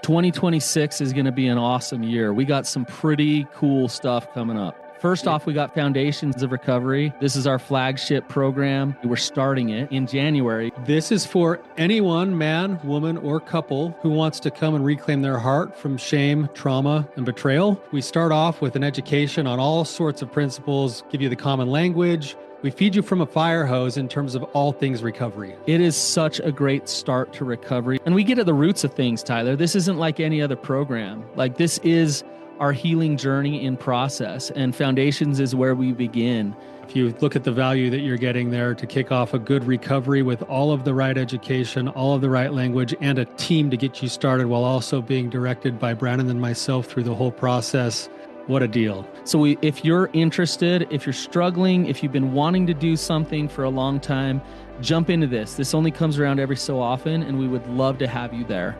2026 is going to be an awesome year. We got some pretty cool stuff coming up. First off, we got Foundations of Recovery. This is our flagship program. We're starting it in January. This is for anyone, man, woman, or couple who wants to come and reclaim their heart from shame, trauma, and betrayal. We start off with an education on all sorts of principles, give you the common language. We feed you from a fire hose in terms of all things recovery. It is such a great start to recovery. And we get at the roots of things, Tyler. This isn't like any other program. Like, this is our healing journey in process, and Foundations is where we begin. If you look at the value that you're getting there to kick off a good recovery with all of the right education, all of the right language, and a team to get you started while also being directed by Brannon and myself through the whole process, what a deal. So if you're interested, if you're struggling, if you've been wanting to do something for a long time, jump into this. This only comes around every so often, and we would love to have you there.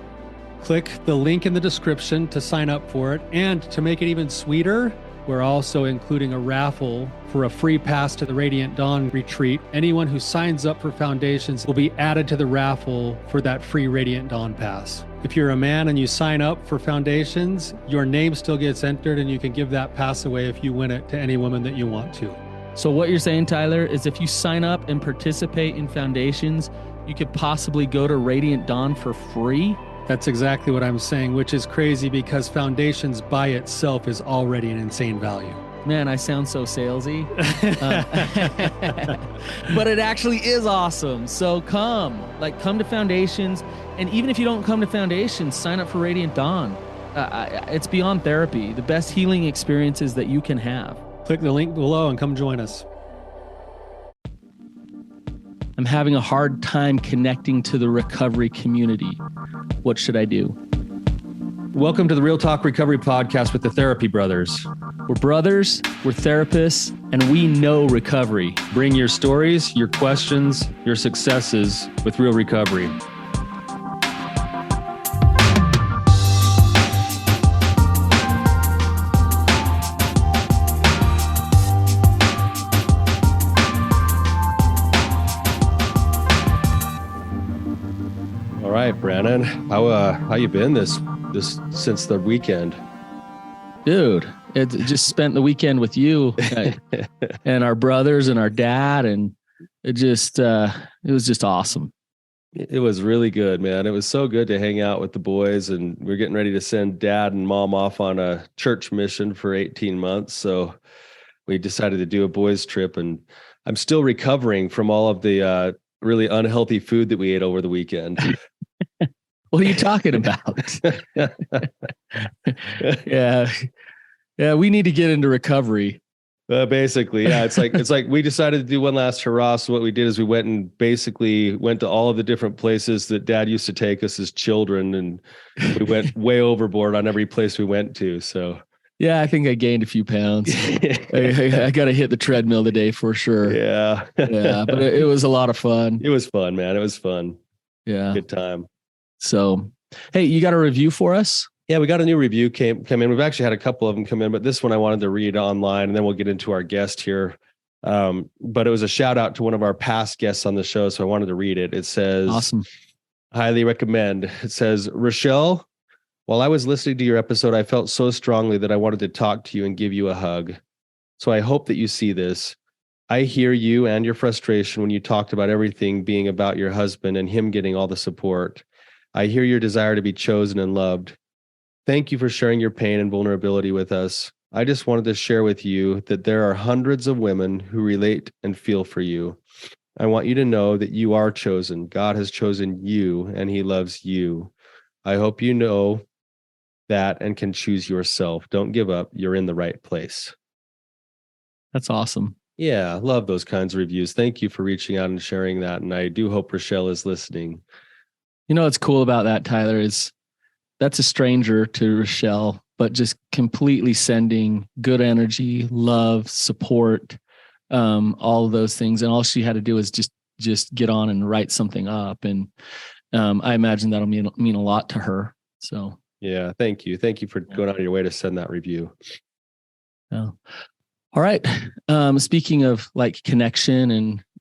Click the link in the description to sign up for it. And to make it even sweeter, we're also including a raffle for a free pass to the Radiant Dawn retreat. Anyone who signs up for Foundations will be added to the raffle for that free Radiant Dawn pass. If you're a man and you sign up for Foundations, your name still gets entered, and you can give that pass away if you win it to any woman that you want to. So what you're saying, Tyler, is if you sign up and participate in Foundations, you could possibly go to Radiant Dawn for free? That's exactly what I'm saying, which is crazy because Foundations by itself is already an insane value. Man, I sound so salesy. But it actually is awesome. So come to Foundations. And even if you don't come to Foundations, sign up for Radiant Dawn. It's beyond therapy, the best healing experiences that you can have. Click the link below and come join us. I'm having a hard time connecting to the recovery community. What should I do? Welcome to the Real Talk Recovery Podcast with the Therapy Brothers. We're brothers, we're therapists, and we know recovery. Bring your stories, your questions, your successes with real recovery. All right, Brannon, how you been this since the weekend? Dude, it just spent the weekend with you and our brothers and our dad, and it was just awesome. It was really good, man. It was so good to hang out with the boys, and we're getting ready to send dad and mom off on a church mission for 18 months. So we decided to do a boys trip, and I'm still recovering from all of the really unhealthy food that we ate over the weekend. What are you talking about? Yeah, we need to get into recovery. Basically, yeah, it's like we decided to do one last hurrah. So what we did is we went to all of the different places that Dad used to take us as children, and we went way overboard on every place we went to. So yeah, I think I gained a few pounds. I got to hit the treadmill today for sure. Yeah, but it was a lot of fun. It was fun, man. It was fun. Yeah, good time. So, hey, you got a review for us? Yeah, we got a new review come in. We've actually had a couple of them come in, but this one I wanted to read online, and then we'll get into our guest here. But it was a shout out to one of our past guests on the show, so I wanted to read it. It says, "Awesome, highly recommend." It says, "Rochelle, while I was listening to your episode, I felt so strongly that I wanted to talk to you and give you a hug. So I hope that you see this. I hear you and your frustration when you talked about everything being about your husband and him getting all the support. I hear your desire to be chosen and loved. Thank you for sharing your pain and vulnerability with us. I just wanted to share with you that there are hundreds of women who relate and feel for you. I want you to know that you are chosen. God has chosen you, and he loves you. I hope you know that and can choose yourself. Don't give up. You're in the right place." That's awesome. Yeah, I love those kinds of reviews. Thank you for reaching out and sharing that. And I do hope Rochelle is listening. You know what's cool about that, Tyler, is that's a stranger to Rochelle, but just completely sending good energy, love, support, all of those things. And all she had to do is just get on and write something up. And I imagine that'll mean a lot to her. So yeah, thank you. Thank you for going out of your way to send that review. Yeah. All right. Speaking of like connection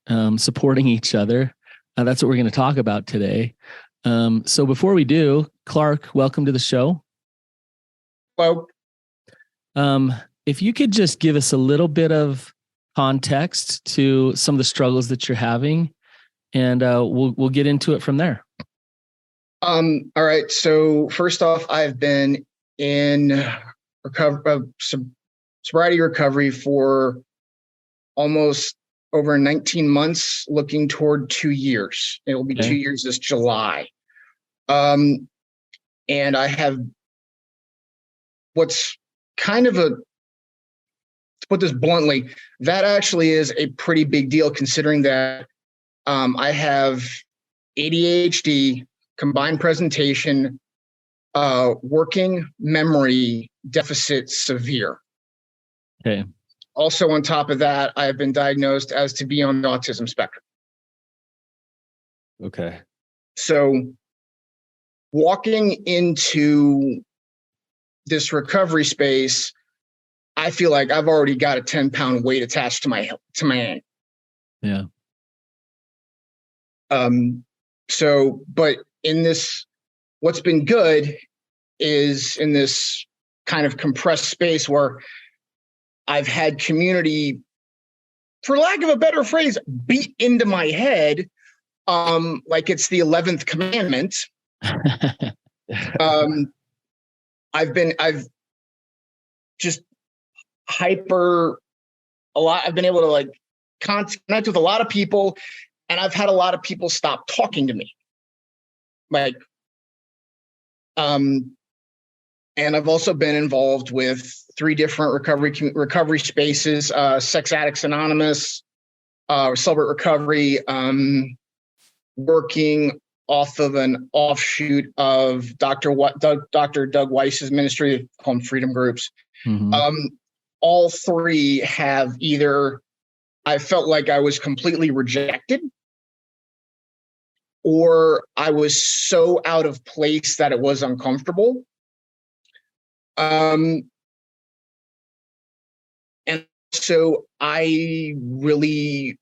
and supporting each other, that's what we're going to talk about today. So before we do, Clark, welcome to the show. Hello. If you could just give us a little bit of context to some of the struggles that you're having, and we'll get into it from there. All right. So first off, I've been in sobriety recovery for almost over 19 months, looking toward 2 years. It will be 2 years this July. And I have what's kind of to put this bluntly, that actually is a pretty big deal considering that I have ADHD, combined presentation, working memory deficit severe. Okay. Also on top of that, I have been diagnosed as to be on the autism spectrum. Okay. So walking into this recovery space, I feel like I've already got a 10-pound weight attached to my hand. Yeah. So, but in this, what's been good is in this kind of compressed space where I've had community, for lack of a better phrase, beat into my head, like it's the 11th commandment. I've just hyper a lot. I've been able to like connect with a lot of people, and I've had a lot of people stop talking to me. Like, and I've also been involved with 3 different recovery spaces, Sex Addicts Anonymous, Celebrate Recovery, working off of an offshoot of Dr. Doug Weiss's ministry called Freedom Groups. Mm-hmm. All 3 have either I felt like I was completely rejected, or I was so out of place that it was uncomfortable. And so I really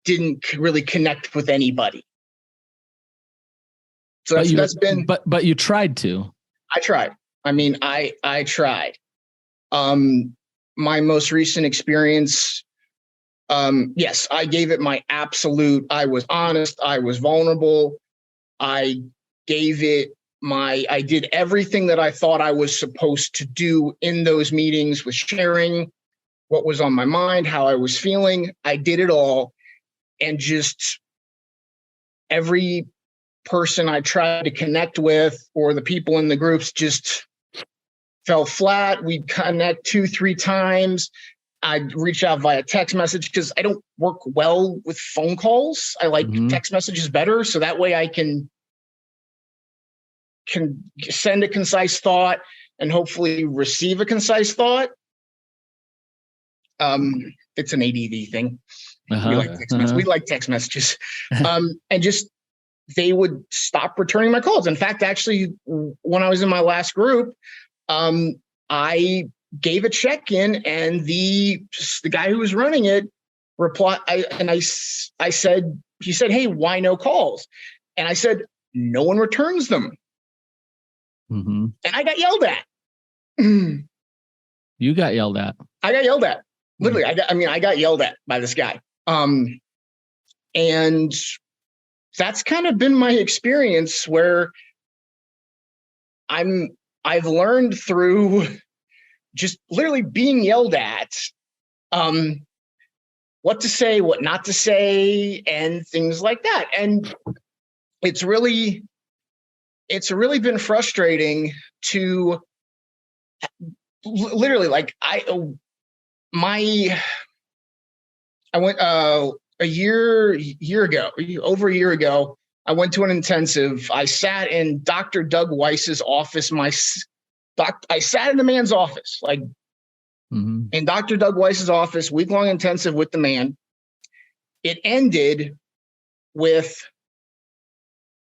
didn't really connect with anybody. So that's been. But you tried to. I tried. I mean, I tried. My most recent experience, yes, I gave it my absolute. I was honest. I was vulnerable. I did everything that I thought I was supposed to do in those meetings, with sharing what was on my mind, how I was feeling. I did it all. And just every person I tried to connect with, or the people in the groups, just fell flat. We'd connect 2-3 times. I'd reach out via text message because I don't work well with phone calls. I like text messages better. So that way I can send a concise thought and hopefully receive a concise thought. It's an ADD thing. We like text messages. And just, they would stop returning my calls. In fact, actually, when I was in my last group, I gave a check-in, and the guy who was running it replied. I said, he said, "Hey, why no calls?" And I said, "No one returns them." Mm-hmm. And I got yelled at. You got yelled at. I got yelled at. Literally, I got yelled at by this guy. And that's kind of been my experience, where I've learned through just literally being yelled at, what to say, what not to say, and things like that. And it's really been frustrating to literally, like, I went over a year ago, I went to an intensive. I sat in Dr. Doug Weiss's office. I sat in the man's office, like in Dr. Doug Weiss's office, week-long intensive with the man. It ended with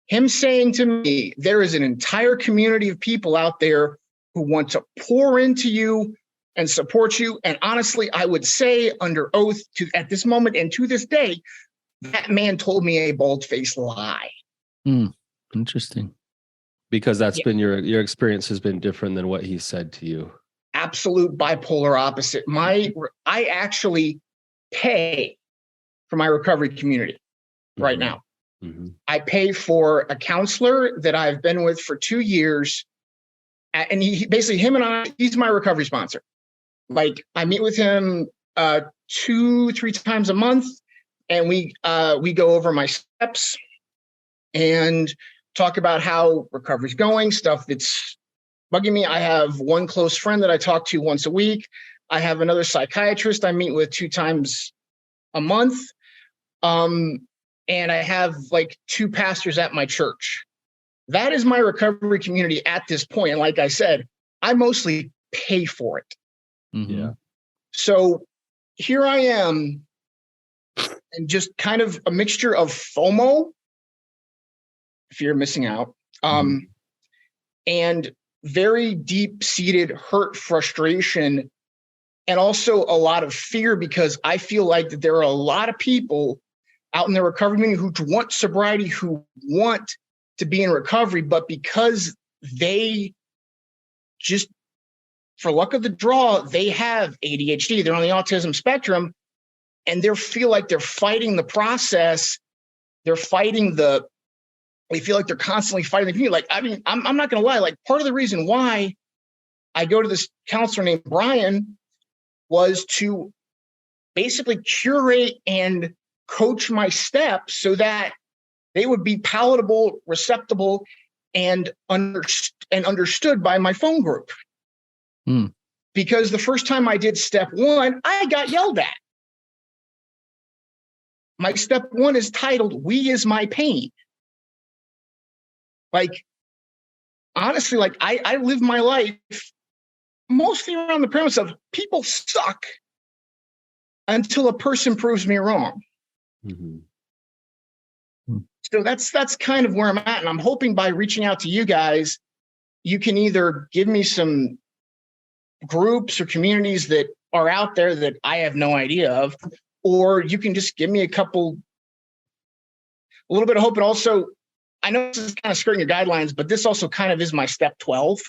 him saying to me, "There is an entire community of people out there who want to pour into you and support you." And honestly, I would say under oath at this moment and to this day, that man told me a bald-faced lie. Interesting. Because that's been your experience has been different than what he said to you. Absolute bipolar opposite. I actually pay for my recovery community right now. Mm-hmm. I pay for a counselor that I've been with for 2 years. And he basically, he's my recovery sponsor. Like, I meet with him 2-3 times a month, and we go over my steps and talk about how recovery's going, stuff that's bugging me. I have one close friend that I talk to once a week. I have another psychiatrist I meet with 2 times a month. And I have like 2 pastors at my church. That is my recovery community at this point. And like I said, I mostly pay for it. Mm-hmm. Yeah. So here I am, and just kind of a mixture of FOMO, fear of missing out, and very deep-seated hurt, frustration, and also a lot of fear, because I feel like that there are a lot of people out in the recovery community who want sobriety, who want to be in recovery, but because they just, for luck of the draw, they have ADHD, they're on the autism spectrum, and they feel like they're fighting the process. They feel like they're constantly fighting the community. Like, I mean, I'm not going to lie. Like, part of the reason why I go to this counselor named Brannon was to basically curate and coach my steps so that they would be palatable, receptible, and understood by my phone group. Because the first time I did step 1, I got yelled at. My step 1 is titled, "We Is My Pain." Like, honestly, like I live my life mostly around the premise of people suck until a person proves me wrong. Mm-hmm. So that's kind of where I'm at. And I'm hoping by reaching out to you guys, you can either give me some groups or communities that are out there that I have no idea of, or you can just give me a little bit of hope. And also, I know this is kind of skirting your guidelines, but this also kind of is my step 12,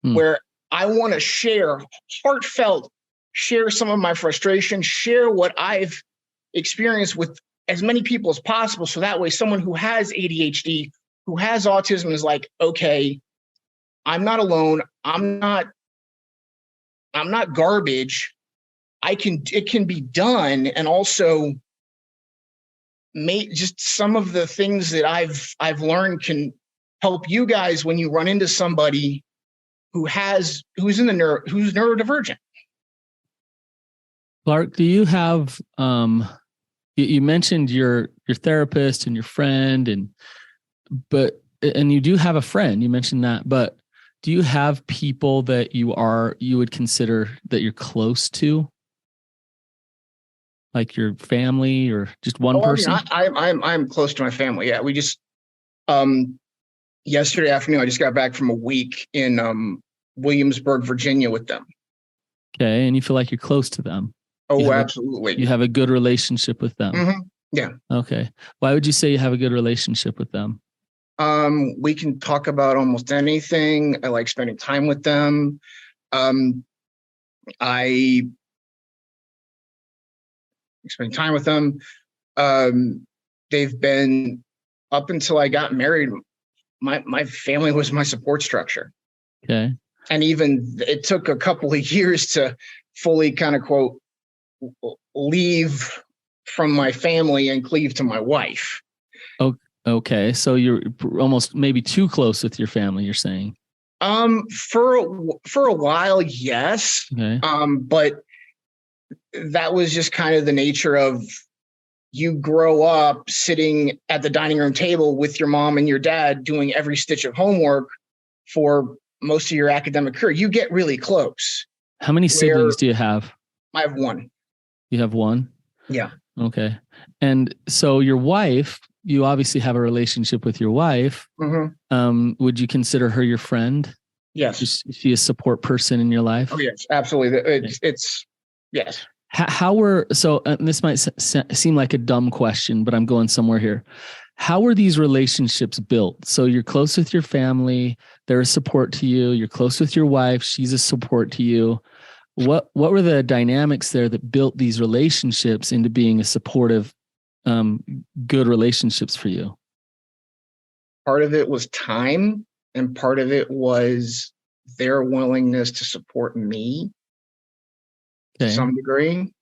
where I want to share some of my frustration, share what I've experienced with as many people as possible. So that way someone who has ADHD, who has autism, is like, okay, I'm not alone. I'm not garbage. It can be done. And also, just some of the things that I've learned can help you guys when you run into somebody who's neurodivergent. Clark, do you have you mentioned your therapist and your friend, and you do have a friend, you mentioned that, but do you have people that you would consider that you're close to? Like your family or just one person? I mean, I'm close to my family. Yeah. We just, yesterday afternoon, I just got back from a week in Williamsburg, Virginia with them. Okay. And you feel like you're close to them? Oh, absolutely. You have a good relationship with them? Mm-hmm. Yeah. Okay. Why would you say you have a good relationship with them? We can talk about almost anything. I like spending time with them. I spend time with them. They've been, up until I got married, my family was my support structure. Okay. And even it took a couple of years to fully kind of quote leave from my family and cleave to my wife. Okay. So you're almost maybe too close with your family, you're saying? For a while, yes. Okay. But that was just kind of the nature of, you grow up sitting at the dining room table with your mom and your dad doing every stitch of homework for most of your academic career. You get really close. How many siblings do you have? I have one. You have one? Yeah. Okay. And so your wife, you obviously have a relationship with your wife. Mm-hmm. Would you consider her your friend? Yes. Is she a support person in your life? Oh, yes, absolutely. It's yes. This might seem like a dumb question, but I'm going somewhere here. how were these relationships built? So you're close with your family, they're a support to you. You're close with your wife, she's a support to you. What were the dynamics there that built these relationships into being a supportive, good relationships for you? Part of it was time, and part of it was their willingness to support me to some degree.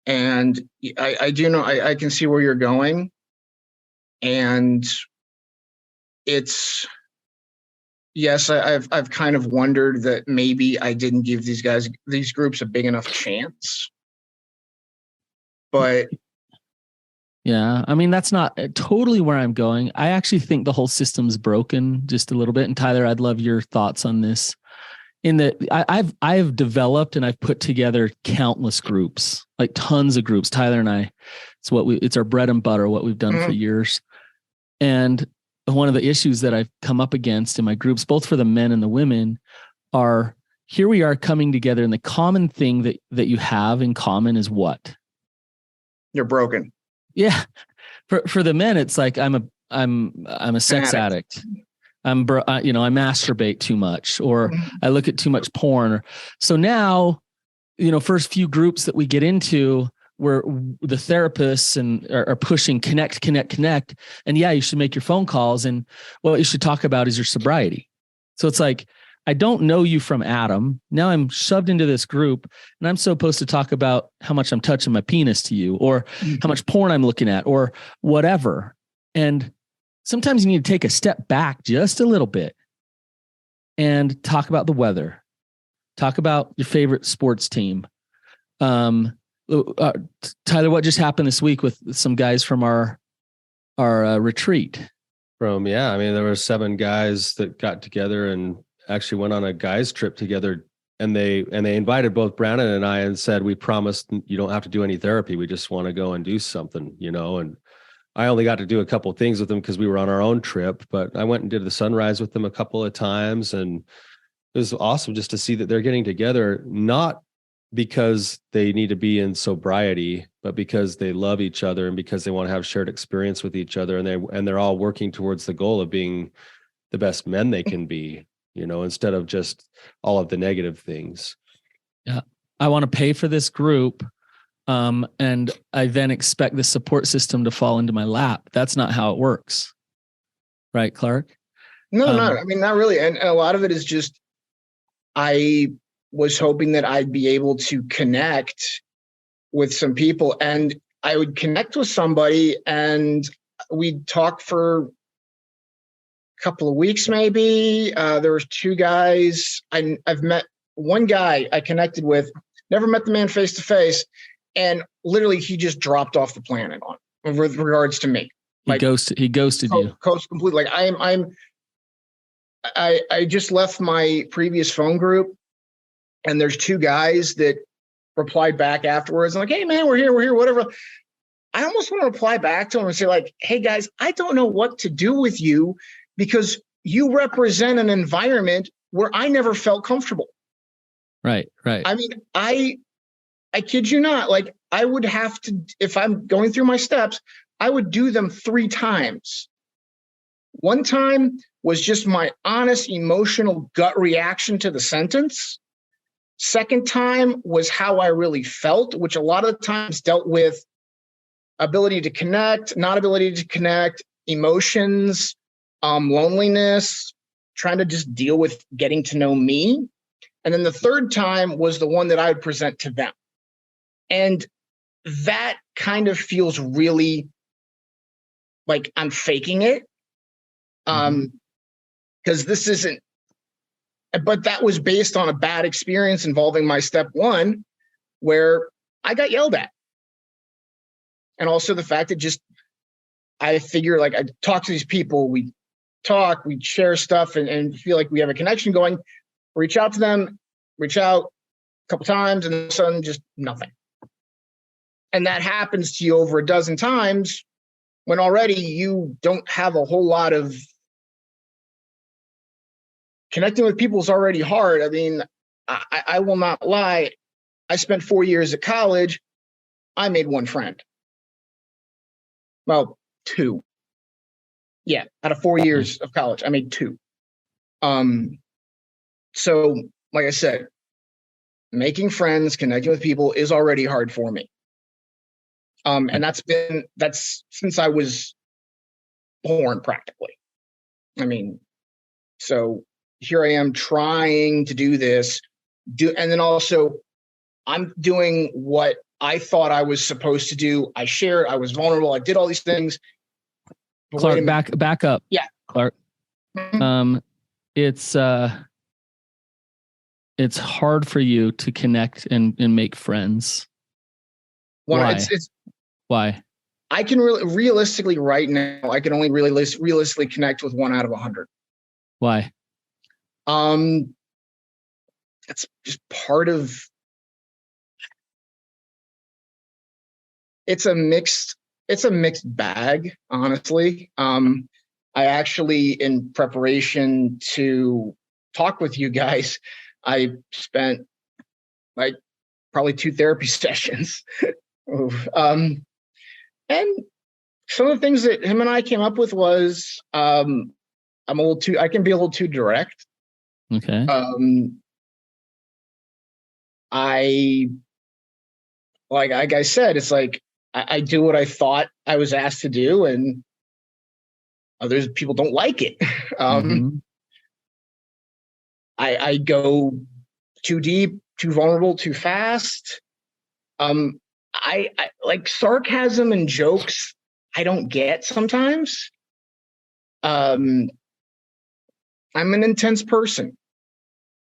And I do know, I can see where you're going, and it's, yes, I've kind of wondered that maybe I didn't give these groups a big enough chance, but yeah, I mean, that's not totally where I'm going. I actually think the whole system's broken just a little bit. And Tyler, I'd love your thoughts on this. In that I've developed and I've put together countless groups, like tons of groups. Tyler and I, it's our bread and butter, what we've done for years. And one of the issues that I've come up against in my groups, both for the men and the women, are here we are coming together, and the common thing that you have in common is what? You're broken. Yeah. For the men, it's like I'm a sex addict. I masturbate too much, or I look at too much porn. So now, first few groups that we get into, where the therapists are pushing connect. And yeah, you should make your phone calls. And what you should talk about is your sobriety. So it's like, I don't know you from Adam. Now I'm shoved into this group, and I'm supposed to talk about how much I'm touching my penis to you, or how much porn I'm looking at, or whatever. And sometimes you need to take a step back just a little bit and talk about the weather, talk about your favorite sports team. Tyler, what just happened this week with some guys from our retreat? There were 7 guys that got together and actually went on a guys trip together, and they invited both Brannon and I and said, we promised you don't have to do any therapy. We just want to go and do something, and I only got to do a couple of things with them because we were on our own trip, but I went and did the sunrise with them a couple of times. And it was awesome just to see that they're getting together, not because they need to be in sobriety, but because they love each other and because they want to have shared experience with each other. And they're all working towards the goal of being the best men they can be, instead of just all of the negative things. Yeah. I want to pay for this group. And I then expect the support system to fall into my lap. That's not how it works. Right, Clark? No, not really. And a lot of it is just, I was hoping that I'd be able to connect with some people, and I would connect with somebody and we'd talk for a couple of weeks, maybe. There was 2 guys. I've met one guy I connected with, never met the man face to face. And literally, he just dropped off the planet with regards to me. He ghosted you. Completely. Like I just left my previous phone group, and there's 2 guys that replied back afterwards. I'm like, hey man, we're here, whatever. I almost want to reply back to them and say, like, hey guys, I don't know what to do with you because you represent an environment where I never felt comfortable. Right. I mean, I kid you not, like I would have to, if I'm going through my steps, I would do them 3 times. One time was just my honest emotional gut reaction to the sentence. Second time was how I really felt, which a lot of the times dealt with ability to connect, not ability to connect, emotions, loneliness, trying to just deal with getting to know me. And then the third time was the one that I would present to them. And that kind of feels really like I'm faking it. Because this isn't, but that was based on a bad experience involving my step 1, where I got yelled at. And also the fact that just, I figure like I talk to these people, we talk, we share stuff and feel like we have a connection going, reach out to them, reach out a couple times, and all of a sudden just nothing. And that happens to you over a dozen times when already you don't have a whole lot of connecting with people is already hard. I mean, I will not lie. I spent 4 years at college. I made 1 friend. Well, 2. Yeah, out of 4 years of college, I made 2. So like I said, making friends, connecting with people is already hard for me. And that's since I was born practically. I mean, so here I am trying to do this, and then also I'm doing what I thought I was supposed to do. I shared, I was vulnerable, I did all these things. But Clark, back up. Yeah. Clark. It's hard for you to connect and make friends. Why? Why? I can realistically right now, I can only really realistically connect with 1 out of 100. Why? That's just part of. It's a mixed bag, honestly. I actually, in preparation to talk with you guys, I spent like probably 2 therapy sessions. And some of the things that him and I came up with was, I can be a little too direct. Okay. Like I said, it's like I do what I thought I was asked to do, and others people don't like it. I go too deep, too vulnerable, too fast. I like sarcasm and jokes. I don't get sometimes. I'm an intense person.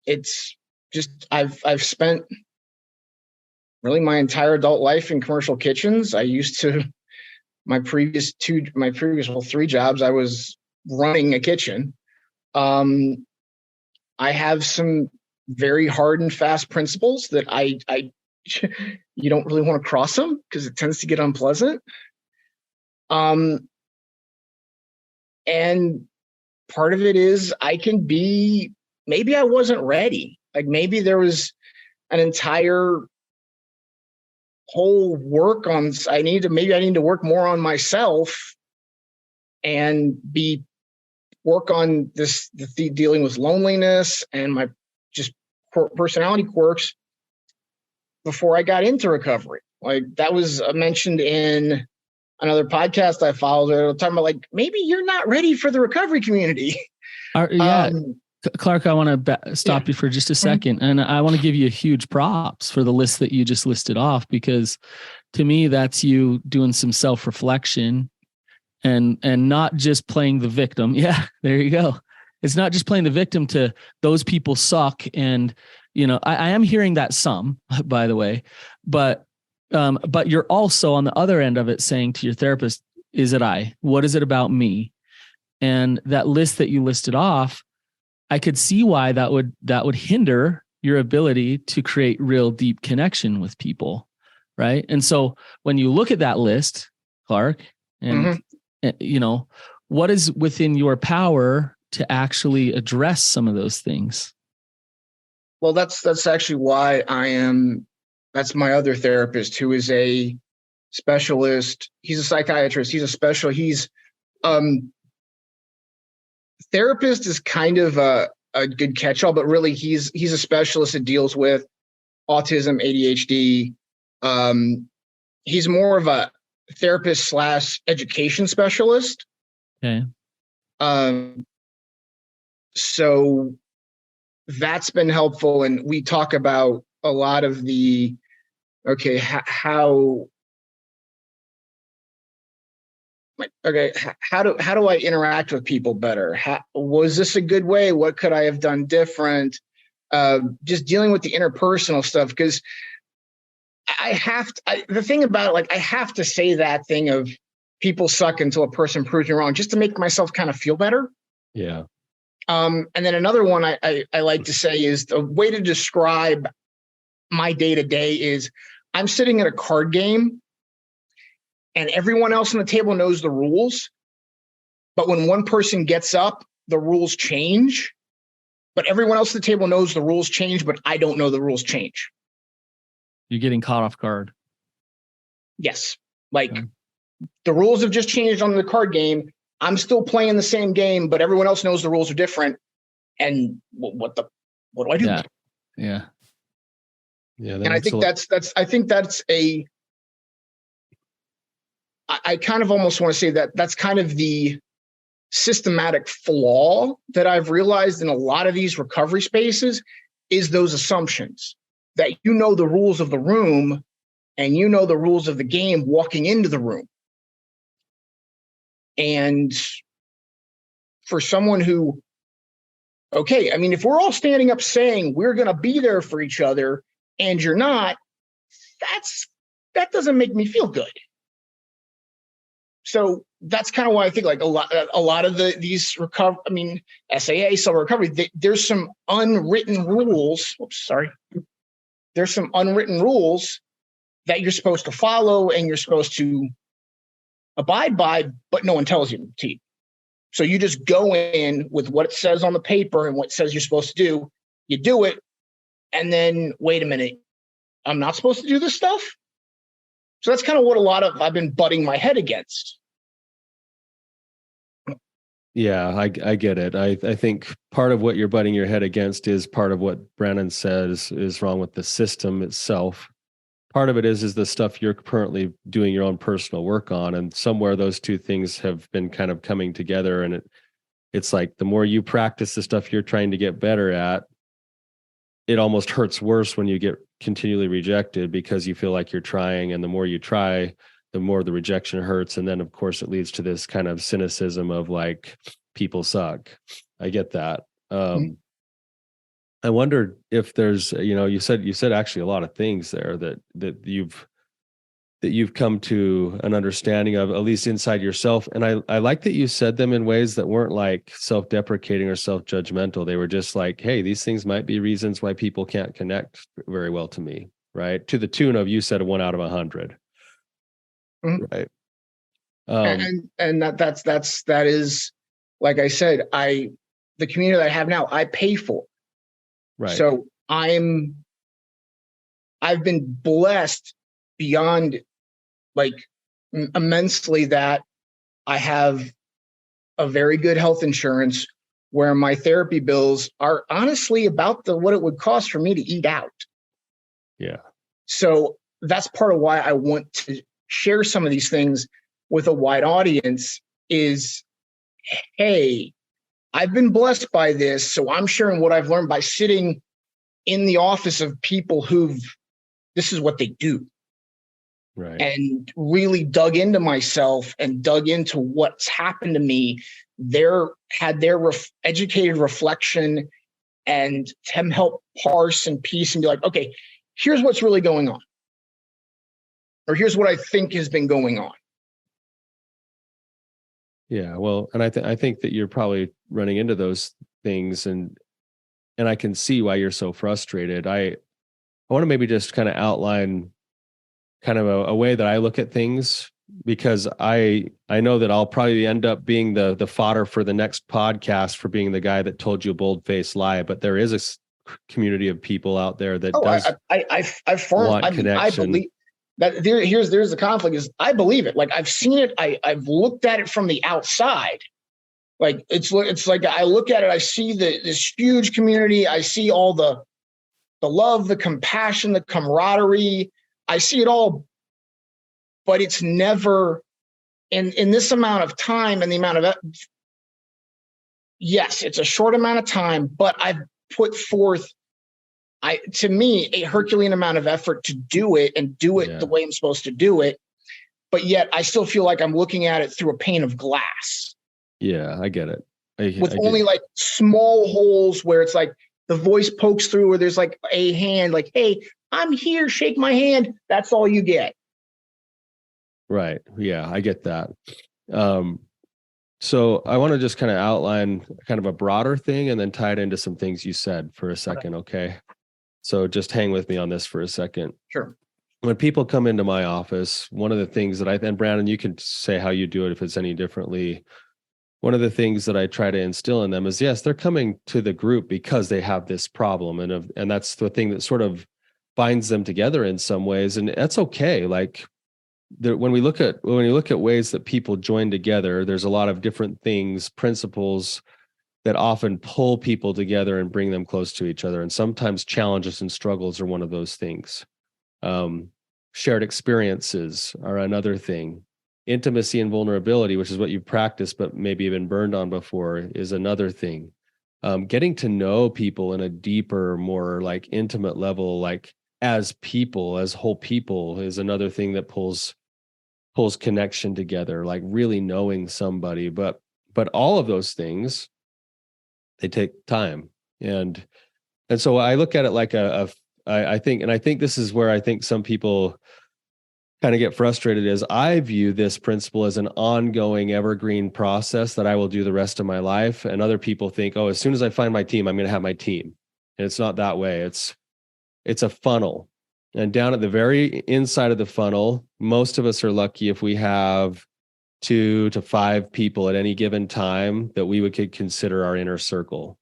It's just I've spent really my entire adult life in commercial kitchens. I used to my previous 3 jobs, I was running a kitchen. I have some very hard and fast principles that I you don't really want to cross them because it tends to get unpleasant. And part of it is maybe I wasn't ready. Like maybe there was an entire whole work on, I need to work more on myself and work on dealing with loneliness and my just personality quirks before I got into recovery. Like that was mentioned in another podcast I followed. They were talking about like, maybe you're not ready for the recovery community. Clark, I want to stop you for just a second. And I want to give you a huge props for the list that you just listed off, because to me, that's you doing some self-reflection and not just playing the victim. Yeah, there you go. It's not just playing the victim to those people suck. And, I am hearing that some, by the way, but you're also on the other end of it saying to your therapist, is it I? What is it about me? And that list that you listed off, I could see why that would hinder your ability to create real deep connection with people. Right. And so when you look at that list, Clark, and what is within your power to actually address some of those things? Well, that's actually why that's my other therapist, who is a specialist. He's a psychiatrist. Therapist is kind of a good catch-all, but really he's a specialist that deals with autism, ADHD. He's more of a therapist / education specialist. Okay. So that's been helpful. And we talk about a lot of how do I interact with people better? Was this a good way? What could I have done different? Just dealing with the interpersonal stuff, because the thing about it, like I have to say that thing of people suck until a person proves me wrong, just to make myself kind of feel better. Yeah. And then another one I like to say is the way to describe my day-to-day is I'm sitting at a card game and everyone else on the table knows the rules. But when one person gets up, the rules change. But everyone else at the table knows the rules change, but I don't know the rules change. You're getting caught off guard. Yes. Like The rules have just changed on the card game. I'm still playing the same game, but everyone else knows the rules are different. And what do I do? Yeah. And I think I kind of almost want to say that that's kind of the systematic flaw that I've realized in a lot of these recovery spaces is those assumptions that you know the rules of the room and you know the rules of the game walking into the room. And for someone who, okay, I mean, if we're all standing up saying we're going to be there for each other and you're not, that doesn't make me feel good. So that's kind of why I think like a lot of these SAA, cell recovery, there's some unwritten rules. There's some unwritten rules that you're supposed to follow and you're supposed to abide by, but no one tells you to. So you just go in with what it says on the paper and what it says you're supposed to do. You do it, and then wait a minute, I'm not supposed to do this stuff? So that's kind of what I've been butting my head against. Yeah, I get it. I think part of what you're butting your head against is part of what Brannon says is wrong with the system itself. Part of it is the stuff you're currently doing your own personal work on, and somewhere those two things have been kind of coming together. And it's like the more you practice the stuff you're trying to get better at, it almost hurts worse when you get continually rejected because you feel like you're trying, and the more you try, the more the rejection hurts. And then of course it leads to this kind of cynicism of like, people suck. I get that. I wondered if there's, you said actually a lot of things there that you've come to an understanding of, at least inside yourself. And I like that you said them in ways that weren't like self-deprecating or self-judgmental. They were just like, hey, these things might be reasons why people can't connect very well to me, right? To the tune of, you said, 1 out of 100. Mm-hmm. Right. And that is, like I said, the community that I have now, I pay for. Right. So I've been blessed beyond like immensely that I have a very good health insurance where my therapy bills are honestly about what it would cost for me to eat out. Yeah. So that's part of why I want to share some of these things with a wide audience is, hey, I've been blessed by this. So I'm sharing what I've learned by sitting in the office of people this is what they do. Right. And really dug into myself and dug into what's happened to me. Had their educated reflection and them help parse and piece and be like, okay, here's what's really going on. Or here's what I think has been going on. Yeah, well, and I think that you're probably running into those things, and I can see why you're so frustrated. I want to maybe just kind of outline kind of a way that I look at things, because I know that I'll probably end up being the fodder for the next podcast for being the guy that told you a bold-faced lie. But there is a community of people out there that want connection. I believe that there's the conflict is I believe it. Like I've seen it. I've looked at it from the outside. Like it's like I look at it. I see this huge community. I see all the love, the compassion, the camaraderie. I see it all, but it's never in this amount of time and the amount of yes, it's a short amount of time, but I've put forth to me a Herculean amount of effort to do it and do it the way I'm supposed to do it. But yet I still feel like I'm looking at it through a pane of glass. Yeah, I get it. With only like small holes where it's like the voice pokes through, where there's like a hand, like, hey, I'm here, shake my hand. That's all you get. Right. Yeah, I get that. So I want to just kind of outline kind of a broader thing and then tie it into some things you said for a second. Okay. So just hang with me on this for a second. Sure. When people come into my office, one of the things that and Brannon, you can say how you do it if it's any differently. One of the things that I try to instill in them is, yes, they're coming to the group because they have this problem. And that's the thing that sort of binds them together in some ways. And that's okay. Like when we look at ways that people join together, there's a lot of different things, principles that often pull people together and bring them close to each other. And sometimes challenges and struggles are one of those things. Shared experiences are another thing. Intimacy and vulnerability, which is what you've practiced but maybe been burned on before, is another thing. Getting to know people in a deeper, more like intimate level, like as people, as whole people, is another thing that pulls connection together, like really knowing somebody. But all of those things, they take time. And so I look at it like I think this is where I think some people kind of get frustrated, is I view this principle as an ongoing evergreen process that I will do the rest of my life. And other people think, oh, as soon as I find my team, I'm going to have my team. And it's not that way. It's a funnel. And down at the very inside of the funnel, most of us are lucky if we have 2 to 5 people at any given time that we could consider our inner circle.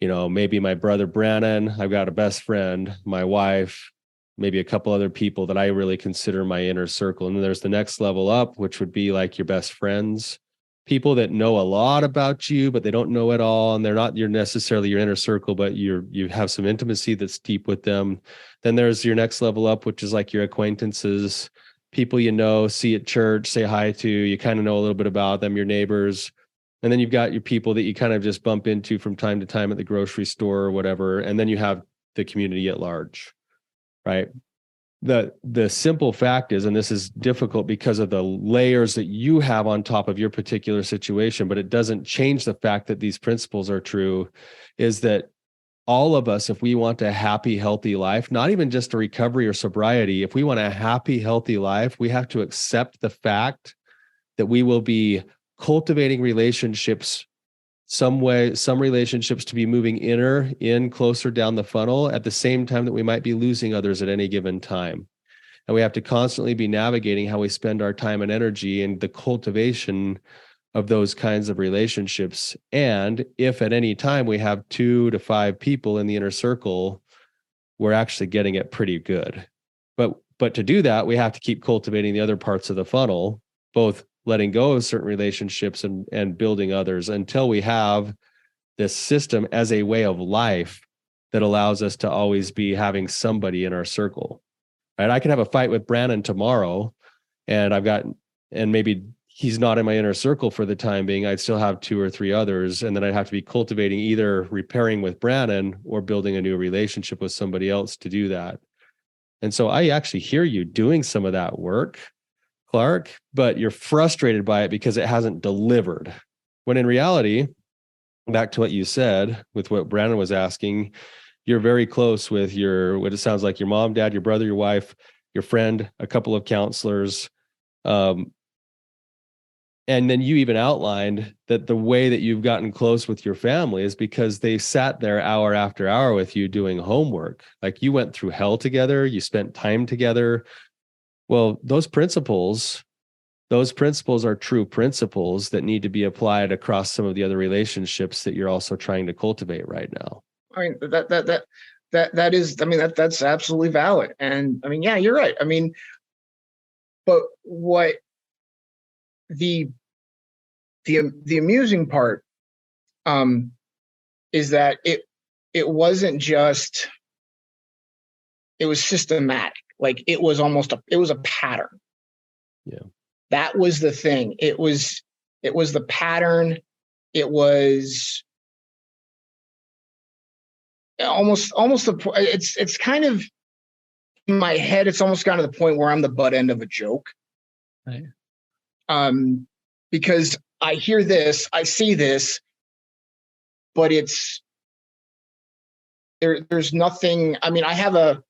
You know, maybe my brother Brannon, I've got a best friend, my wife, maybe a couple other people that I really consider my inner circle. And then there's the next level up, which would be like your best friends, people that know a lot about you, but they don't know it all. And they're not necessarily your inner circle, but you have some intimacy that's deep with them. Then there's your next level up, which is like your acquaintances, people you know, see at church, say hi to, you kind of know a little bit about them, your neighbors. And then you've got your people that you kind of just bump into from time to time at the grocery store or whatever. And then you have the community at large, right? The simple fact is, and this is difficult because of the layers that you have on top of your particular situation, but it doesn't change the fact that these principles are true, is that all of us, if we want a happy, healthy life, not even just a recovery or sobriety, if we want a happy, healthy life, we have to accept the fact that we will be cultivating relationships some relationships to be moving in closer down the funnel at the same time that we might be losing others at any given time. And we have to constantly be navigating how we spend our time and energy in the cultivation of those kinds of relationships. And if at any time we have 2 to 5 people in the inner circle, we're actually getting it pretty good. But to do that, we have to keep cultivating the other parts of the funnel, both letting go of certain relationships and building others, until we have this system as a way of life that allows us to always be having somebody in our circle. Right? I can have a fight with Brannon tomorrow, and maybe he's not in my inner circle for the time being. I'd still have 2 or 3 others, and then I'd have to be cultivating either repairing with Brannon or building a new relationship with somebody else to do that. And so I actually hear you doing some of that work, Clark, but you're frustrated by it because it hasn't delivered. When in reality, back to what you said with what Brannon was asking, you're very close with what it sounds like, your mom, dad, your brother, your wife, your friend, a couple of counselors. And then you even outlined that the way that you've gotten close with your family is because they sat there hour after hour with you doing homework. Like, you went through hell together, you spent time together. Well, those principles are true principles that need to be applied across some of the other relationships that you're also trying to cultivate right now. I mean, that's absolutely valid. And I mean, yeah, you're right. I mean, but what the amusing part is that it wasn't just, it was systematic. Like, it was a pattern. Yeah. That was the thing. It was the pattern. It was almost it's kind of, in my head, it's almost gotten to the point where I'm the butt end of a joke. Right. Because I hear this, I see this, but there's nothing. I mean, I have a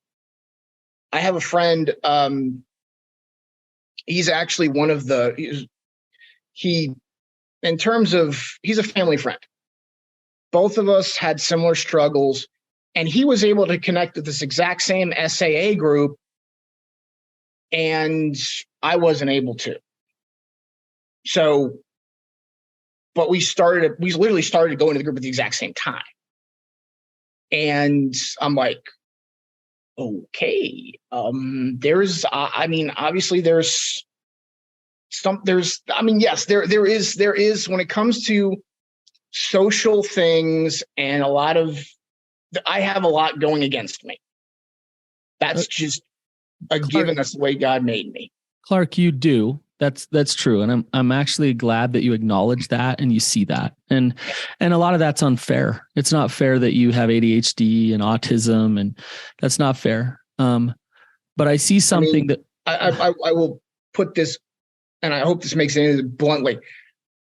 friend, he's actually one of he's a family friend. Both of us had similar struggles, and he was able to connect with this exact same SAA group, and I wasn't able to. So, but we literally started going to the group at the exact same time. And I'm like, Okay. Obviously yes, there is when it comes to social things and I have a lot going against me. That's just a given. That's the way God made me. Clark, you do. That's true. And I'm actually glad that you acknowledge that and you see that. And a lot of that's unfair. It's not fair that you have ADHD and autism, and that's not fair. But I see something that I will put this, and I hope this makes it bluntly.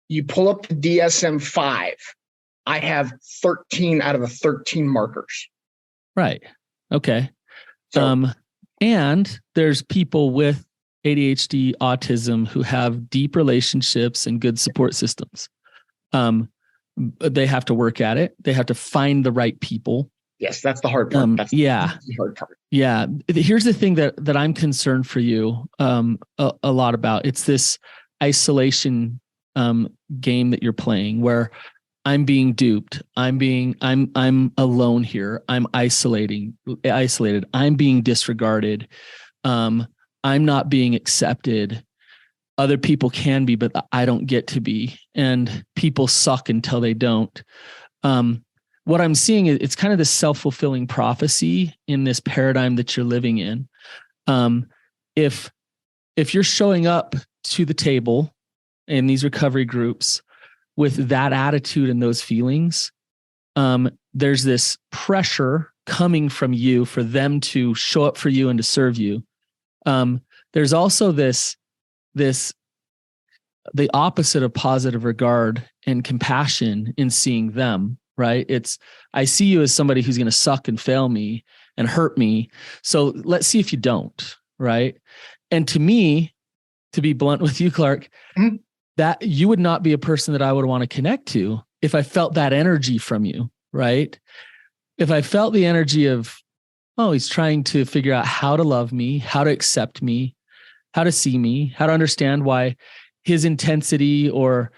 You pull up the DSM-5. I have 13 out of the 13 markers. Right. Okay. So, and there's people with ADHD, autism who have deep relationships and good support systems. They have to work at it. They have to find the right people. Yes, that's the hard part. That's the hard part. Yeah. Here's the thing that I'm concerned for you a lot about. It's this isolation game that you're playing where I'm being duped. I'm alone here. I'm isolated. I'm being disregarded. I'm not being accepted. Other people can be, but I don't get to be. And people suck until they don't. What I'm seeing is it's kind of this self-fulfilling prophecy in this paradigm that you're living in. If you're showing up to the table in these recovery groups with that attitude and those feelings, there's this pressure coming from you for them to show up for you and to serve you. There's also the opposite of positive regard and compassion in seeing them, right? I see you as somebody who's going to suck and fail me and hurt me. So let's see if you don't, right? And to me, to be blunt with you, Clark, that you would not be a person that I would want to connect to if I felt that energy from you, right? If I felt the energy of, oh, he's trying to figure out how to love me, how to accept me, how to see me, how to understand why his intensity or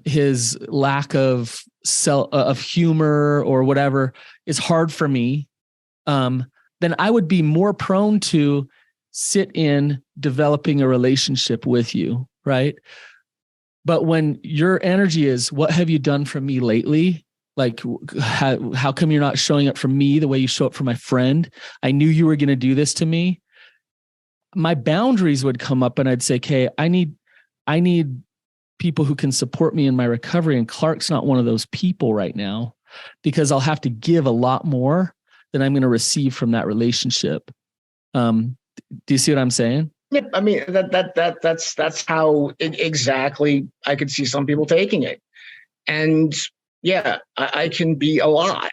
his lack of humor or whatever is hard for me, then I would be more prone to sit in developing a relationship with you, right? But when your energy is, what have you done for me lately? Like, how come you're not showing up for me the way you show up for my friend? I knew you were going to do this to me. My boundaries would come up and I'd say, okay, I need people who can support me in my recovery. And Clark's not one of those people right now because I'll have to give a lot more than I'm going to receive from that relationship. Do you see what I'm saying? Yeah, I mean, that's how exactly I could see some people taking it. And yeah, I can be a lot.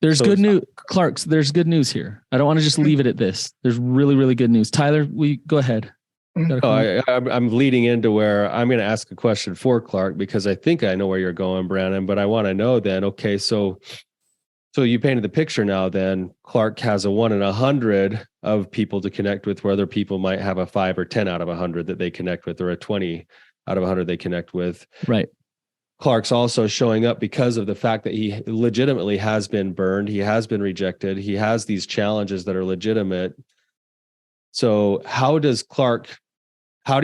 There's good news, Clark. There's good news here. I don't want to just leave it at this. There's really, really good news. Tyler, go ahead. I'm leading into where I'm going to ask a question for Clark because I think I know where you're going, Brannon, but I want to know then, okay, so you painted the picture now then. Clark has a 1 in 100 of people to connect with, where other people might have a 5 or 10 out of 100 that they connect with, or a 20 out of 100 they connect with. Right. Clark's also showing up because of the fact that he legitimately has been burned. He has been rejected. He has these challenges that are legitimate. So how do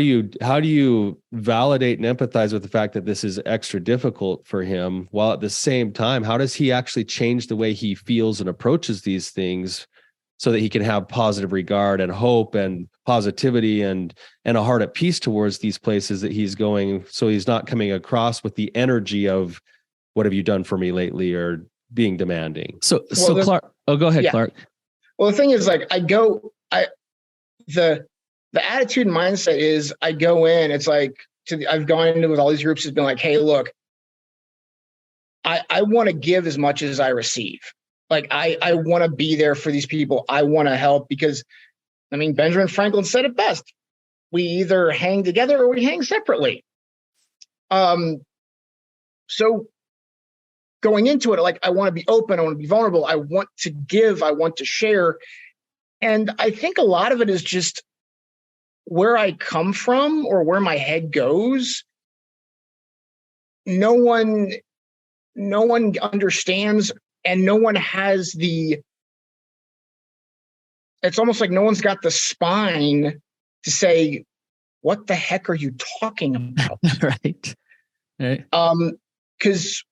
you validate and empathize with the fact that this is extra difficult for him, while at the same time, how does he actually change the way he feels and approaches these things so that he can have positive regard and hope and positivity and a heart at peace towards these places that he's going, so he's not coming across with the energy of, what have you done for me lately, or being demanding? So Clark, go ahead, yeah. Clark. Well, the thing is, like, the attitude and mindset is, I go in, it's like, I've gone into with all these groups, has been like, hey, look, I want to give as much as I receive. Like, I want to be there for these people. I want to help because, I mean, Benjamin Franklin said it best. We either hang together or we hang separately. So going into it, like, I want to be open. I want to be vulnerable. I want to give. I want to share. And I think a lot of it is just where I come from or where my head goes. No one understands, and no one has the it's almost like no one's got the spine to say, what the heck are you talking about? Right. Because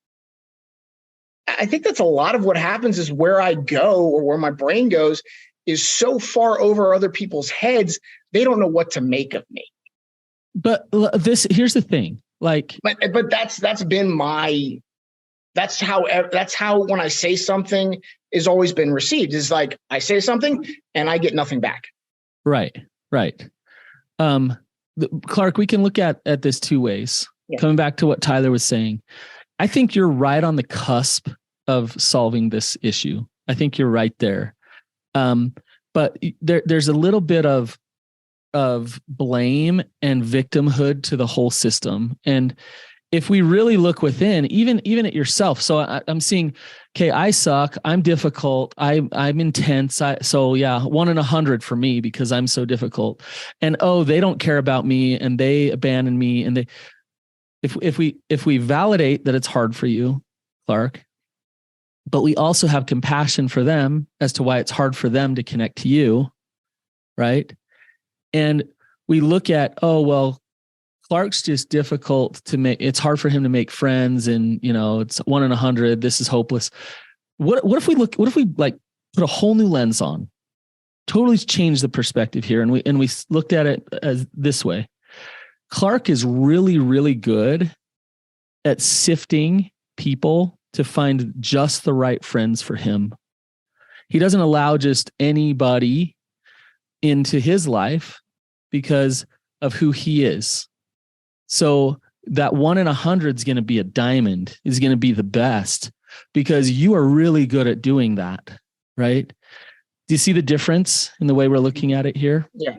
I think that's a lot of what happens is where I go or where my brain goes is so far over other people's heads, they don't know what to make of me. But here's the thing, like, but that's how when I say something is always been received is like, I say something and I get nothing back. Right. Clark, we can look at this two ways. Yeah. Coming back to what Tyler was saying, I think you're right on the cusp of solving this issue. I think you're right there. But there's a little bit of blame and victimhood to the whole system. And if we really look within, even at yourself, so I'm seeing, okay, I suck, I'm difficult, I'm intense. So yeah, 1 in 100 for me because I'm so difficult. And they don't care about me and they abandon me. And if we validate that it's hard for you, Clark, but we also have compassion for them as to why it's hard for them to connect to you, right? And we look at, Clark's just difficult to make. It's hard for him to make friends, and it's 1 in 100. This is hopeless. What if we like put a whole new lens on, totally change the perspective here, and we looked at it as this way. Clark is really, really good at sifting people to find just the right friends for him. He doesn't allow just anybody into his life because of who he is. So that 1 in 100 is going to be a diamond, is going to be the best because you are really good at doing that, right? Do you see the difference in the way we're looking at it here? Yeah.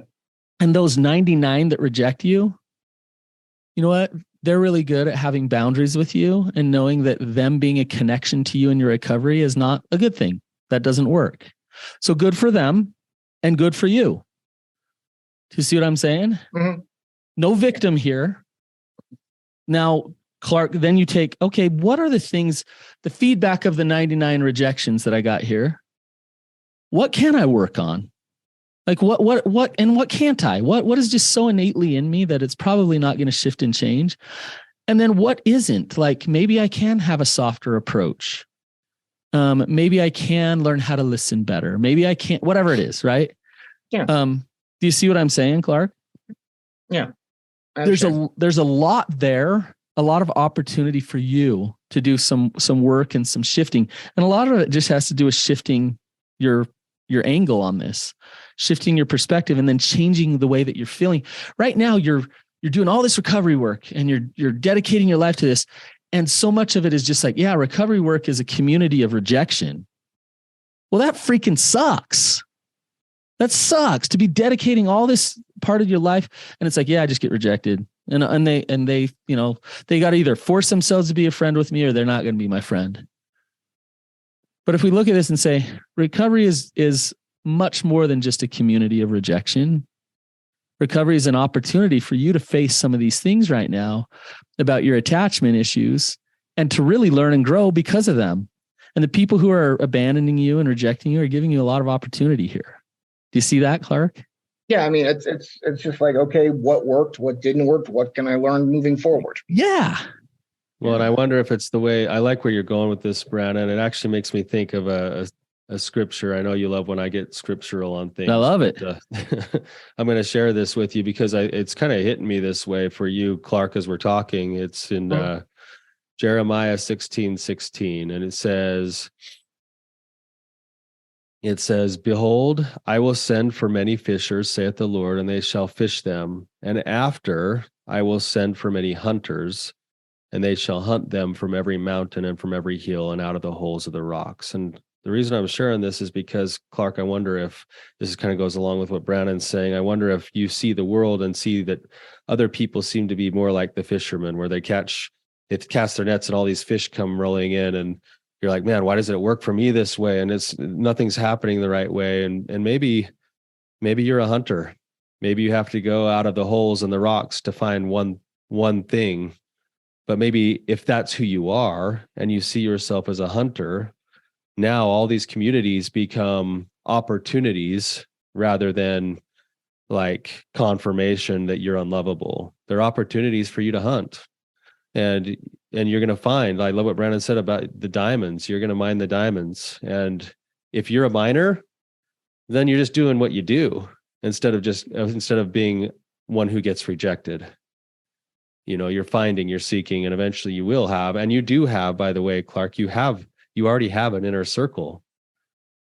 And those 99 that reject you, you know what? They're really good at having boundaries with you and knowing that them being a connection to you in your recovery is not a good thing. That doesn't work. So good for them and good for you. Do you see what I'm saying? Mm-hmm. No victim here. Now, Clark, then you take, okay, what are the things, the feedback of the 99 rejections that I got here? What can I work on? Like what, and what can't I? What is just so innately in me that it's probably not going to shift and change? And then what isn't? Like maybe I can have a softer approach. Maybe I can learn how to listen better. Maybe I can't, whatever it is, right? Yeah. Do you see what I'm saying, Clark? Yeah. There's a lot there, a lot of opportunity for you to do some work and some shifting. And a lot of it just has to do with shifting your angle on this, shifting your perspective, and then changing the way that you're feeling. Right now, you're doing all this recovery work and you're dedicating your life to this. And so much of it is just like, yeah, recovery work is a community of rejection. Well, that freaking sucks. That sucks to be dedicating all this part of your life. And it's like, yeah, I just get rejected. And they got to either force themselves to be a friend with me or they're not going to be my friend. But if we look at this and say recovery is much more than just a community of rejection. Recovery is an opportunity for you to face some of these things right now about your attachment issues and to really learn and grow because of them. And the people who are abandoning you and rejecting you are giving you a lot of opportunity here. Do you see that, Clark? Yeah, I mean, it's just like, okay, what worked, what didn't work, what can I learn moving forward? Yeah. Well, and I wonder if it's the way, I like where you're going with this, Brannon. It actually makes me think of a scripture. I know you love when I get scriptural on things. I love it. I'm going to share this with you because it's kind of hitting me this way for you, Clark, as we're talking. It's in Jeremiah 16:16, and it says, behold, I will send for many fishers, saith the Lord, and they shall fish them. And after I will send for many hunters, and they shall hunt them from every mountain and from every hill and out of the holes of the rocks. And the reason I'm sharing this is because, Clark, I wonder if this kind of goes along with what Brannon's saying. I wonder if you see the world and see that other people seem to be more like the fishermen, where they cast their nets and all these fish come rolling in, and you're like, man, why doesn't it work for me this way? And nothing's happening the right way. And maybe you're a hunter. Maybe you have to go out of the holes in the rocks to find one thing. But maybe if that's who you are and you see yourself as a hunter, now all these communities become opportunities rather than like confirmation that you're unlovable. They're opportunities for you to hunt. And you're going to find, I love what Brannon said about the diamonds. You're going to mine the diamonds. And if you're a miner, then you're just doing what you do instead of being one who gets rejected. You're finding, you're seeking, and eventually you will have, and you do have, by the way, Clark, you already have an inner circle,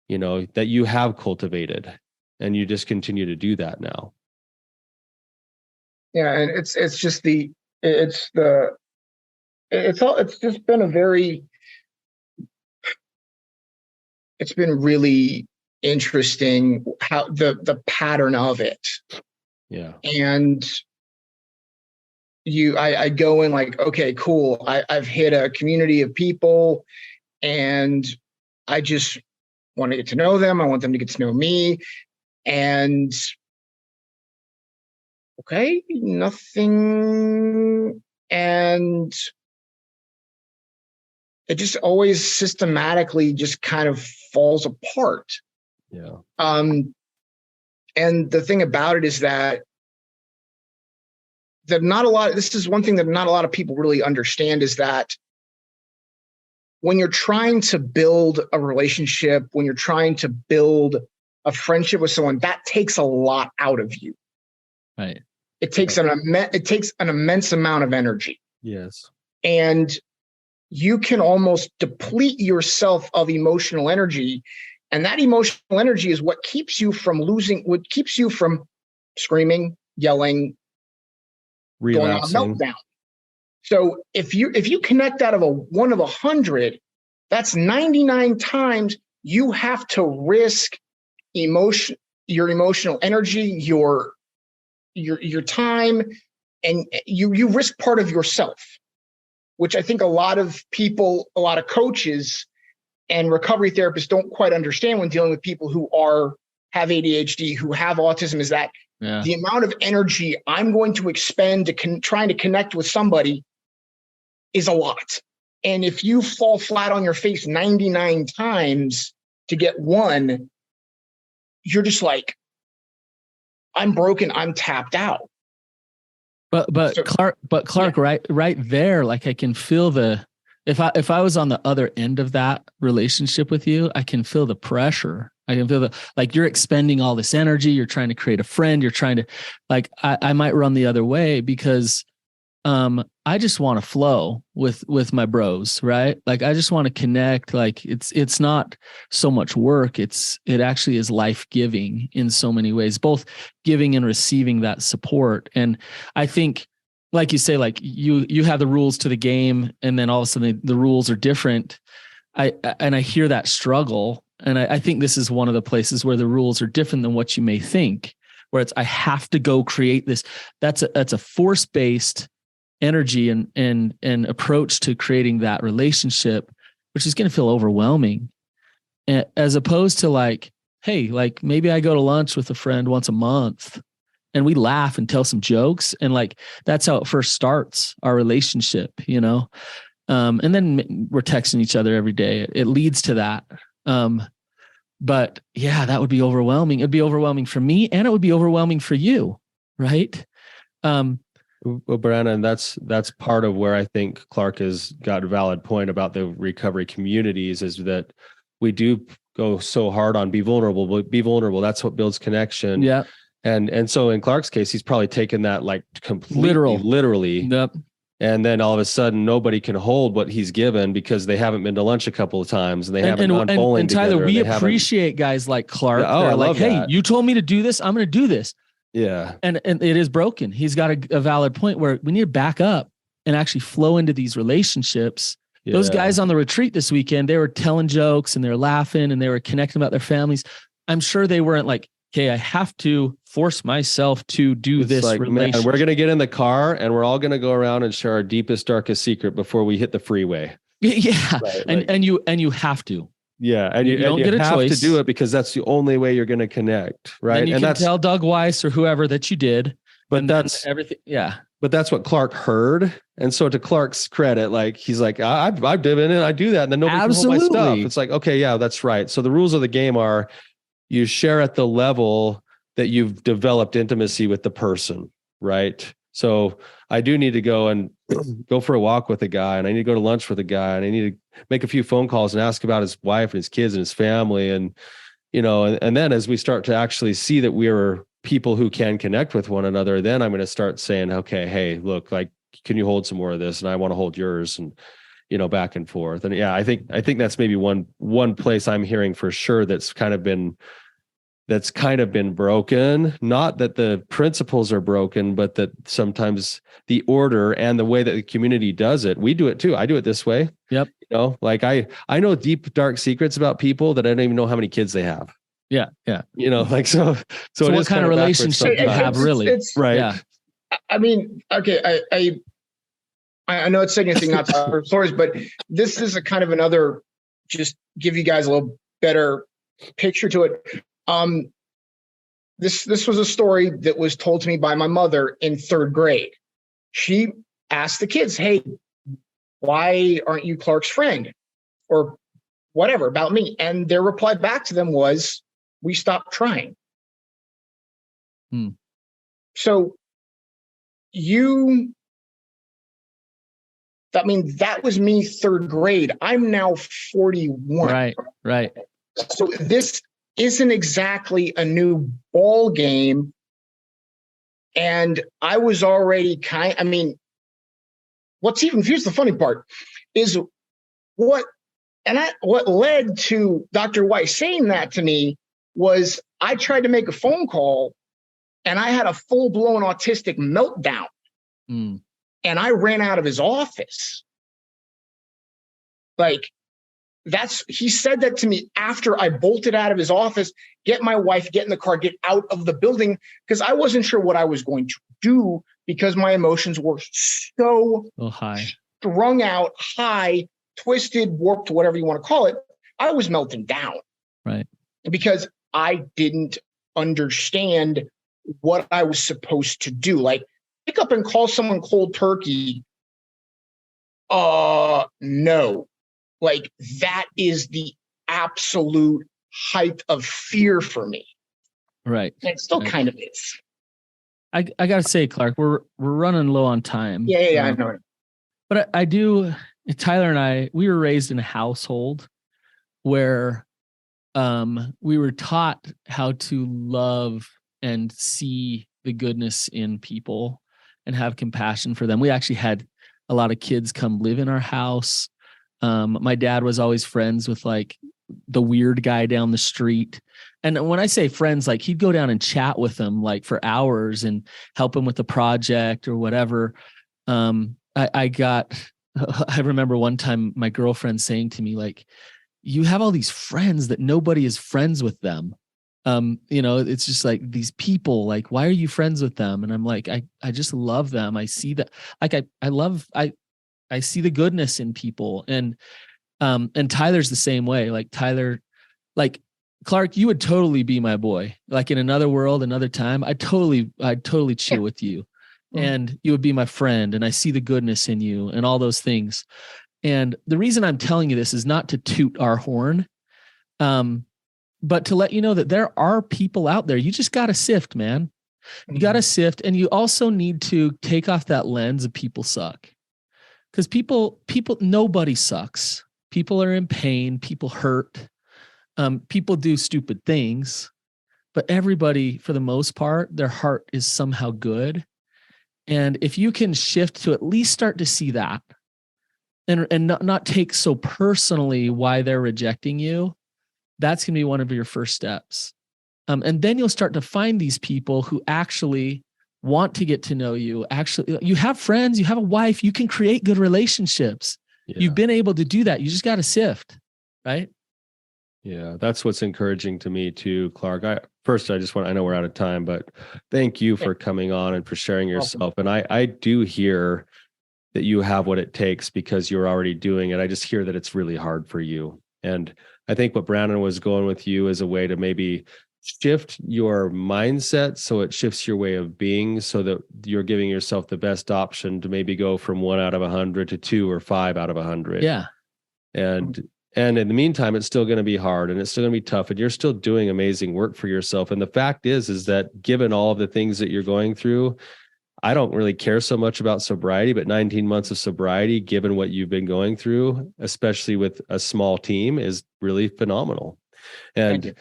that you have cultivated, and you just continue to do that now. Yeah. And it's just it's just been it's been really interesting how the pattern of it. Yeah. And I go in like, okay, cool. I've hit a community of people and I just want to get to know them. I want them to get to know me. And okay, nothing. And it just always systematically just kind of falls apart. Yeah. And the thing about it is that this is one thing that not a lot of people really understand, is that when you're trying to build a relationship, when you're trying to build a friendship with someone, that takes a lot out of you. Right. It takes an immense amount of energy. Yes. And you can almost deplete yourself of emotional energy. And that emotional energy is what keeps you from screaming, yelling, relapsing, going on a meltdown. So if you connect out of a 1 of 100, that's 99 times you have to risk your emotional energy, your time, and you risk part of yourself, which I think a lot of coaches and recovery therapists don't quite understand when dealing with people who have ADHD, who have autism, is that the amount of energy I'm going to expend trying to connect with somebody is a lot. And if you fall flat on your face 99 times to get one, you're just like, I'm broken, I'm tapped out. But Clark, yeah. right there, like I can feel if I was on the other end of that relationship with you, I can feel the pressure. I can feel like you're expending all this energy. You're trying to create a friend. You're trying to, like, I might run the other way because I just want to flow with my bros, right? Like, I just want to connect. Like, it's not so much work. It actually is life-giving in so many ways, both giving and receiving that support. And I think, like you say, like you have the rules to the game, and then all of a sudden the rules are different. I hear that struggle. And I think this is one of the places where the rules are different than what you may think, where it's, I have to go create this. That's a force-based energy and approach to creating that relationship, which is going to feel overwhelming, as opposed to like, hey, like maybe I go to lunch with a friend once a month and we laugh and tell some jokes. And like, that's how it first starts, our relationship, and then we're texting each other every day. It leads to that. But yeah, that would be overwhelming. It'd be overwhelming for me, and it would be overwhelming for you. Right. Well, Brannon, that's part of where I think Clark has got a valid point about the recovery communities, is that we do go so hard on be vulnerable, but be vulnerable. That's what builds connection. Yeah. And so in Clark's case, he's probably taken that like completely literally. Yep. And then all of a sudden, nobody can hold what he's given because they haven't been to lunch a couple of times and they haven't gone bowling and Tyler, together. we appreciate guys like Clark. Yeah, I love hey, that. You told me to do this. I'm going to do this. Yeah. And it is broken. He's got a valid point where we need to back up and actually flow into these relationships. Yeah. Those guys on the retreat this weekend, they were telling jokes and they were laughing and they were connecting about their families. I'm sure they weren't like, okay, I have to force myself to do this relationship. Man, we're going to get in the car and we're all going to go around and share our deepest, darkest secret before we hit the freeway. Yeah. Right, and you have to. Yeah. And you don't get a choice to do it because that's the only way you're going to connect. Right. And you can tell Doug Weiss or whoever that you did. But that's everything. Yeah. But that's what Clark heard. And so to Clark's credit, like he's like, I've diven in, I do that. And then nobody can hold my stuff. It's like, okay, yeah, that's right. So the rules of the game are you share at the level that you've developed intimacy with the person, right? So I do need to go and go for a walk with a guy, and I need to go to lunch with a guy, and I need to make a few phone calls and ask about his wife and his kids and his family. And, and then as we start to actually see that we are people who can connect with one another, then I'm going to start saying, okay, hey, look, like, can you hold some more of this? And I want to hold yours, and, back and forth. And yeah, I think that's maybe one place I'm hearing for sure that's kind of been broken. Not that the principles are broken, but that sometimes the order and the way that the community does it, we do it too. I do it this way. Yep. Like I know deep, dark secrets about people that I don't even know how many kids they have. Yeah. Yeah. Like, so what kind of relationship you have, really? It's, right. Yeah. I mean, okay. I know it's saying anything not to stories, but this is a kind of another, just give you guys a little better picture to it. This was a story that was told to me by my mother in 3rd grade. She asked the kids, "Hey, why aren't you Clark's friend?" or whatever about me. And their reply back to them was, "We stopped trying." So that was me 3rd grade. I'm now 41. Right. So this isn't exactly a new ball game. And I was already here's the funny part is what led to Dr. Weiss saying that to me was I tried to make a phone call and I had a full-blown autistic meltdown. And I ran out of his office. Like, he said that to me after I bolted out of his office, get my wife, get in the car, get out of the building, because I wasn't sure what I was going to do because my emotions were so high, strung out, high, twisted, warped, whatever you want to call it. I was melting down. Right. Because I didn't understand what I was supposed to do. Like, pick up and call someone cold turkey. No. Like, that is the absolute height of fear for me. Right. And it still kind of is. I gotta say, Clark, we're running low on time. Yeah, I know. But I do. Tyler and we were raised in a household where we were taught how to love and see the goodness in people and have compassion for them. We actually had a lot of kids come live in our house. My dad was always friends with like the weird guy down the street. And when I say friends, like he'd go down and chat with them like for hours and help him with the project or whatever. I remember one time my girlfriend saying to me, like, you have all these friends that nobody is friends with them. It's just like these people, like, why are you friends with them? And I'm like, I just love them. I see that, like, I see the goodness in people. And Tyler's the same way. Like Tyler, like Clark, you would totally be my boy. Like in another world, another time, I'd totally chill with you. And you would be my friend. And I see the goodness in you and all those things. And the reason I'm telling you this is not to toot our horn, but to let you know that there are people out there. You just got to sift, man. You got to sift. And you also need to take off that lens of people suck. Because nobody sucks. People are in pain. People hurt. People do stupid things. But everybody, for the most part, their heart is somehow good. And if you can shift to at least start to see that and not take so personally why they're rejecting you, that's going to be one of your first steps. And then you'll start to find these people who actually want to get to know you. Actually, you have friends, you have a wife, you can create good relationships. Yeah. You've been able to do that. You just got to sift, right? Yeah, that's what's encouraging to me too, Clark. I know we're out of time, but thank you for coming on and for sharing yourself. And I do hear that you have what it takes because you're already doing it. I just hear that it's really hard for you. And I think what Brannon was going with you is a way to maybe shift your mindset so it shifts your way of being so that you're giving yourself the best option to maybe go from 1 out of 100 to 2 or 5 out of 100. Yeah. And And in the meantime, it's still going to be hard and it's still going to be tough, and you're still doing amazing work for yourself. And the fact is that given all of the things that you're going through, I don't really care so much about sobriety, but 19 months of sobriety, given what you've been going through, especially with a small team, is really phenomenal. And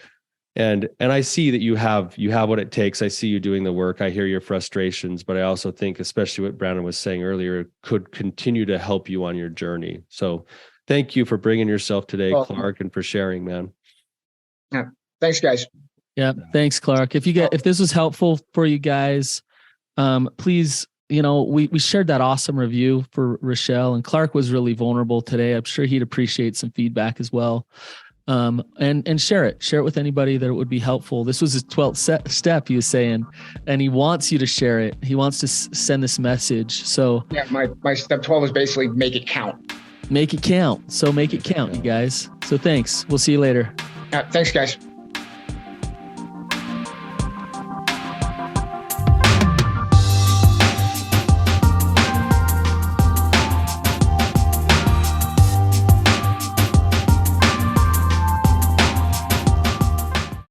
I see that you have what it takes. I see you doing the work. I hear your frustrations, but I also think, especially what Brannon was saying earlier, could continue to help you on your journey. So thank you for bringing yourself today, Clark, and for sharing, man. Yeah. Thanks, guys. Yeah. Thanks, Clark. If this was helpful for you guys, please, we shared that awesome review for Rochelle, and Clark was really vulnerable today. I'm sure he'd appreciate some feedback as well. And share it with anybody that it would be helpful. This was his 12th step, he was saying, and he wants you to share it. He wants to send this message. So yeah, my step 12 is basically make it count. Make it count. So make it count, you guys. So thanks. We'll see you later. Thanks, guys.